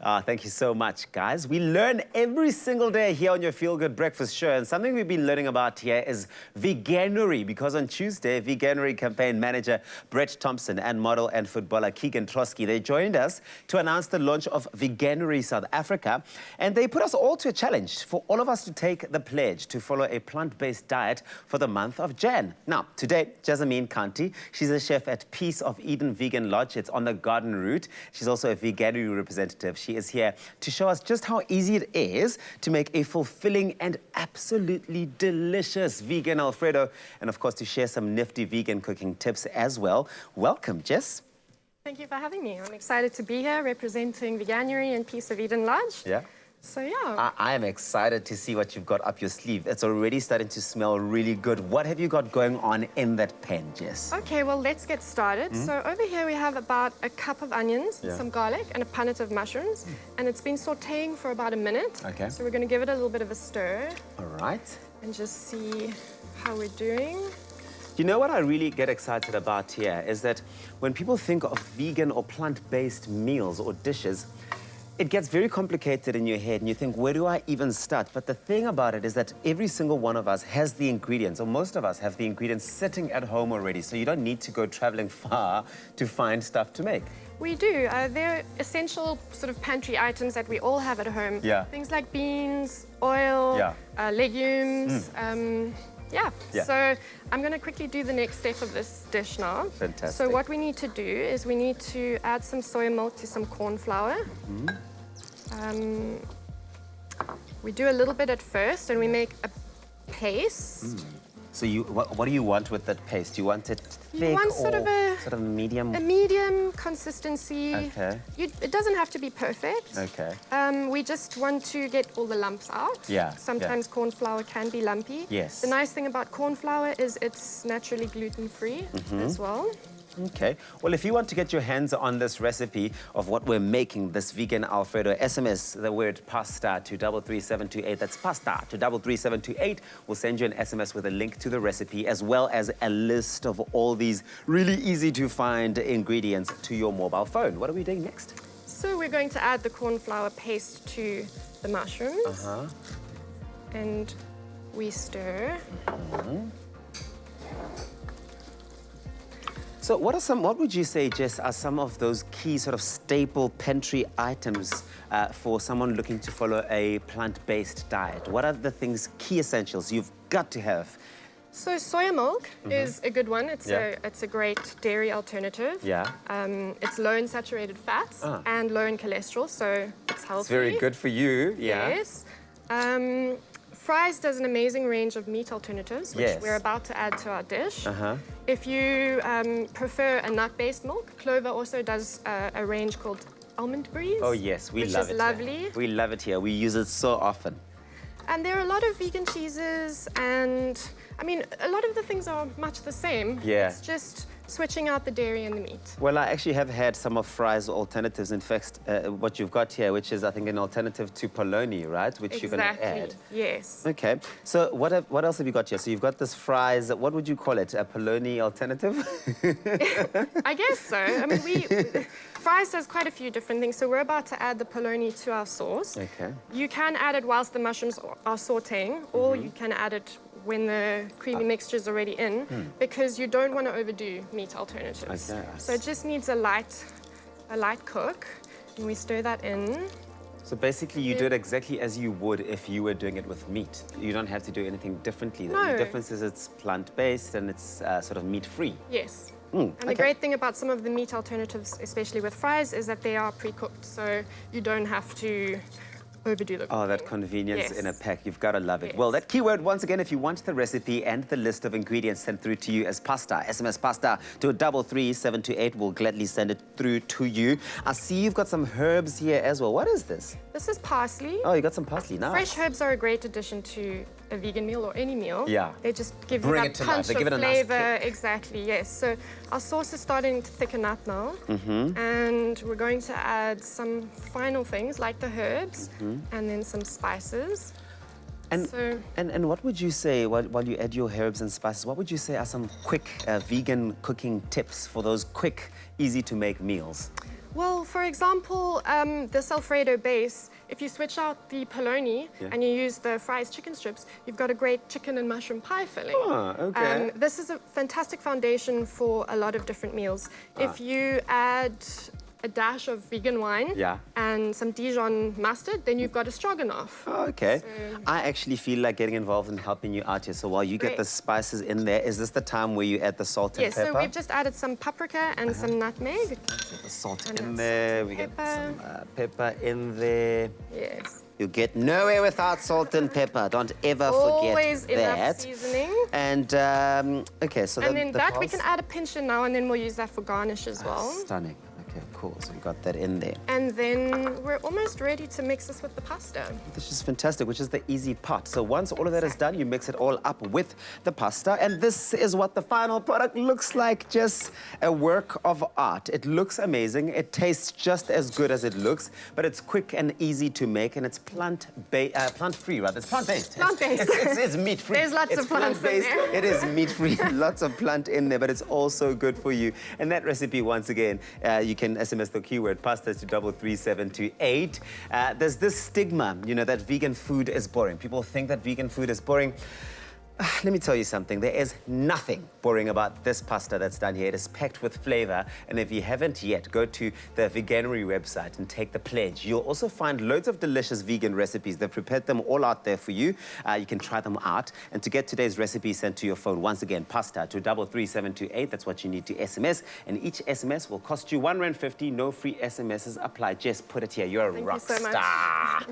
Thank you so much, guys. We learn every single day here on your Feel Good Breakfast show, and something we've been learning about here is Veganuary, because on Tuesday, Veganuary campaign manager Brett Thompson and model and footballer Keegan Trotsky, they joined us to announce the launch of Veganuary South Africa, and they put us all to a challenge for all of us to take the pledge to follow a plant-based diet for the month of Jan. Now, today, Jessamine, she's a chef at Peace of Eden Vegan Lodge. It's on the garden route. She's also a Veganuary representative. She is here to show us just how easy it is to make a fulfilling and absolutely delicious vegan Alfredo, and of course to share some nifty vegan cooking tips as well. Welcome, Jess. Thank you for having me. I'm excited to be here representing Veganuary and Peace of Eden Lodge. Yeah. So yeah. I am excited to see what you've got up your sleeve. It's already starting to smell really good. What have you got going on in that pan, Jess? Okay, well, let's get started. So over here we have about a cup of onions, some garlic, and a punnet of mushrooms. And it's been sauteing for about a minute. Okay. So we're going to give it a little bit of a stir. All right. And just see how we're doing. You know what I really get excited about here is that when people think of vegan or plant-based meals or dishes, it gets very complicated in your head and you think, where do I even start? But the thing about it is that every single one of us has the ingredients, or most of us have the ingredients sitting at home already, so you don't need to go traveling far to find stuff to make. We do. They're essential sort of pantry items that we all have at home. Yeah. Things like beans, oil, legumes. So I'm going to quickly do the next step of this dish now. Fantastic. So what we need to do is we need to add some soy milk to some corn flour. We do a little bit at first and we make a paste. So what do you want with that paste? Do you want it thick you want or sort of medium? A medium consistency. Okay. It doesn't have to be perfect. Okay. We just want to get all the lumps out. Yeah. Sometimes corn flour can be lumpy. Yes. The nice thing about corn flour is it's naturally gluten-free as well. Okay. Well, if you want to get your hands on this recipe of what we're making, this vegan Alfredo, SMS the word pasta to 33728. That's pasta to 33728. We'll send you an SMS with a link to the recipe, as well as a list of all these really easy to find ingredients to your mobile phone. What are we doing next? So we're going to add the corn flour paste to the mushrooms. And we stir. So what would you say, Jess, are some of those key sort of staple pantry items for someone looking to follow a plant-based diet? What are the things, key essentials you've got to have? So soya milk is a good one. It's a great dairy alternative. Yeah. It's low in saturated fats and low in cholesterol, so it's healthy. It's very good for you. Yeah. Yes. Fries does an amazing range of meat alternatives, which we're about to add to our dish. If you prefer a nut-based milk, Clover also does a range called Almond Breeze. Oh yes, we love it. Which is lovely. Here. We love it here. We use it so often. And there are a lot of vegan cheeses, and I mean, a lot of the things are much the same. Yeah. It's just switching out the dairy and the meat. Well, I actually have had some of Fry's alternatives. In fact, what you've got here, which is, I think, an alternative to polony, right? Which you're going to add. Yes. Okay. So what else have you got here? So you've got this Fry's, what would you call it? A polony alternative? I guess so. I mean, Fry's does quite a few different things. So we're about to add the polony to our sauce. Okay. You can add it whilst the mushrooms are sauteing, or you can add it when the creamy mixture is already in, because you don't want to overdo meat alternatives. Okay. So it just needs a light cook, and we stir that in. So basically you do it exactly as you would if you were doing it with meat. You don't have to do anything differently. No. The difference is it's plant-based and it's sort of meat-free. Yes. And the great thing about some of the meat alternatives, especially with fries, is that they are pre-cooked, so you don't have to overdo the cooking. Oh, that convenience in a pack. You've got to love it. Yes. Well, that keyword, once again, if you want the recipe and the list of ingredients sent through to you as pasta, SMS pasta to 33728, we'll gladly send it through to you. I see you've got some herbs here as well. What is this? This is parsley. Oh, you got some parsley now. Fresh herbs are a great addition to a vegan meal or any meal. Yeah. They just give you that punch of flavor. Nice exactly, yes. So our sauce is starting to thicken up now. And we're going to add some final things like the herbs and then some spices. And what would you say, while you add your herbs and spices, what would you say are some quick vegan cooking tips for those quick, easy to make meals? Well, for example, this Alfredo base, if you switch out the polony and you use the fries chicken strips, you've got a great chicken and mushroom pie filling. Oh, okay. This is a fantastic foundation for a lot of different meals. If you add a dash of vegan wine and some Dijon mustard, then you've got a stroganoff. Oh, okay. So, I actually feel like getting involved in helping you out here. So while you get the spices in there, is this the time where you add the salt and pepper? Yes, so we've just added some paprika and some nutmeg. The salt in there, we get some pepper in there. Yes. You get nowhere without salt and pepper. Don't ever Always forget that. enough seasoning. And, okay, so then that we can add a pinch in now, and then we'll use that for garnish as well. Stunning. Okay, cool. So we got that in there. And then we're almost ready to mix this with the pasta. This is fantastic, which is the easy part. So once all of that is done, you mix it all up with the pasta. And this is what the final product looks like, just a work of art. It looks amazing. It tastes just as good as it looks, but it's quick and easy to make, and it's plant-free, right? It's plant-based. Plant-based. It's meat-free. There's lots of plants in there. It is meat-free, lots of plant in there, but it's also good for you. And that recipe, once again, you can SMS the keyword pasta to 33728. There's this stigma, you know, that vegan food is boring. People think that vegan food is boring. Let me tell you something. There is nothing boring about this pasta that's done here. It is packed with flavor. And if you haven't yet, go to the Veganuary website and take the pledge. You'll also find loads of delicious vegan recipes. They've prepared them all out there for you. You can try them out. And to get today's recipe sent to your phone, once again, pasta to 33728. That's what you need to SMS. And each SMS will cost you R1.50. No free SMSs apply. Just put it here. You're a rock star.